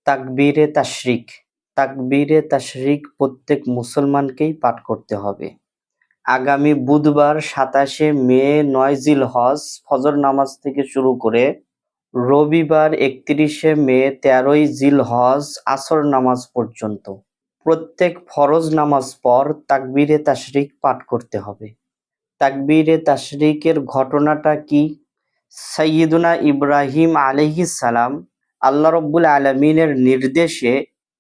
তাকবীরে তাশরিক। তাকবীরে তাশরিক প্রত্যেক মুসলমানকেই পাঠ করতে হবে। আগামী বুধবার ২৭শে মে ৯ জিলহজ ফজর নামাজ থেকে শুরু করে রবিবার ৩১শে মে ১৩ই জিলহজ আসর নামাজ পর্যন্ত প্রত্যেক ফরজ নামাজ পর তাকবীরে তাশরিক পাঠ করতে হবে। তাকবীরে তাশরিকের ঘটনাটা কি? সাইয়্যিদুনা ইব্রাহিম আলাইহিস সালাম আল্লাহ রাব্বুল আলামিনের নির্দেশে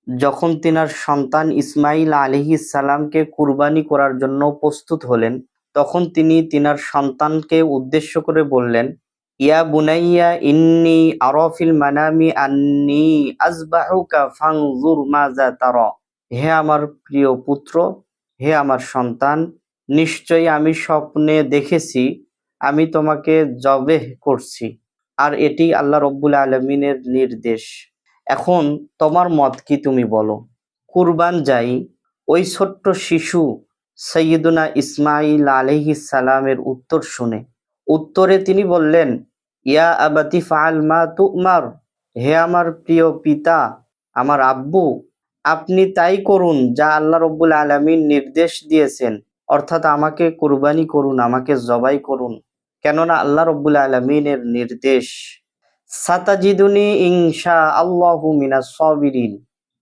যখন তিনার সন্তান ইসমাঈল আলাইহিস সালামকে কুরবানি করার জন্য প্রস্তুত হলেন, তখন তিনি তিনার সন্তানকে উদ্দেশ্য করে বললেন, ইয়া বুনাইয়া ইন্নী আরা ফিল মানামি আন্নী আযবাহুকা ফানজুর মাযা তারা। হে আমার প্রিয় পুত্র, হে আমার সন্তান, নিশ্চয়ই আমি স্বপ্নে দেখেছি আমি তোমাকে জবেহ করছি, আর এটি আল্লাহ রব্বুল আলামিনের নির্দেশ। এখন তোমার মত কি, তুমি বলো। কুরবান যাই ওই ছোট্ট শিশু সাইয়্যিদুনা ইসমাঈল আলাইহিস সালামের উত্তর শুনে উত্তরে তিনি বললেন, ইয়া আবাতি ফাআল মা তু'মার। হে আমার প্রিয় পিতা, আমার আব্বু, আপনি তাই করুন যা আল্লাহ রব্বুল আলামিন নির্দেশ দিয়েছেন, অর্থাৎ আমাকে কুরবানি করুন, আমাকে জবাই করুন, কেননা আল্লাহ রব্বুল আলামিনের নির্দেশ। সাতাজিদুনি ইনশাআল্লাহু মিনাস সাবিরিন।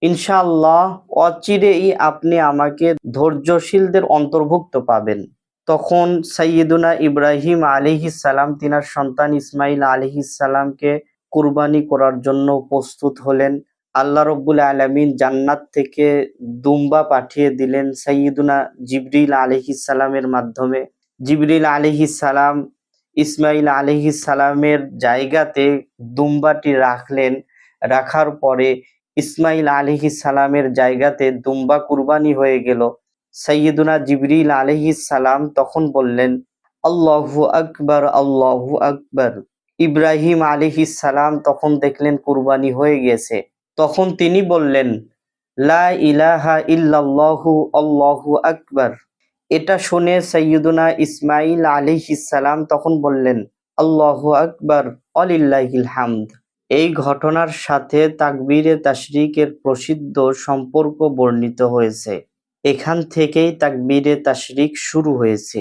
ইনশাআল্লাহ অচিরেই আপনি আমাকে ধৈর্যশীলদের অন্তর্ভুক্ত পাবেন। তখন সাইয়্যিদুনা ইব্রাহিম আলাইহিস সালাম তিনার সন্তান ইসমাঈল আলাইহিস সালামকে কুরবানি করার জন্য প্রস্তুত হলেন। আল্লাহ রব্বুল আলামিন জান্নাত থেকে দুম্বা পাঠিয়ে দিলেন সাইয়্যিদুনা জিবরিল আলাইহিস সালামের মাধ্যমে। জিবরিল আলাইহিস সালাম ইসমাঈল আলাইহিস সালামের জায়গাতে দুম্বাটি রাখলেন। রাখার পরে ইসমাঈল আলাইহিস সালামের জায়গাতে দুম্বা কুরবানি হয়ে গেল। সাইয়্যিদুনা জিবরিল আলাইহিস সালাম তখন বললেন, আল্লাহু আকবার, আল্লাহু আকবার। ইব্রাহিম আলাইহিস সালাম তখন দেখলেন কুরবানি হয়ে গেছে। তখন তিনি বললেন, লা ইলাহা ইল্লাল্লাহু, আল্লাহু আকবার। এটা শুনে সাইয়্যিদুনা ইসমাঈল আলাইহিস সালাম তখন বললেন, আল্লাহু আকবার ওয়ালিল্লাহিল হামদ। এই ঘটনার সাথে তাকবীরে তাশরিকের প্রসিদ্ধ সম্পর্ক বর্ণিত হয়েছে। এখান থেকেই তাকবীরে তাশরিক শুরু হয়েছে।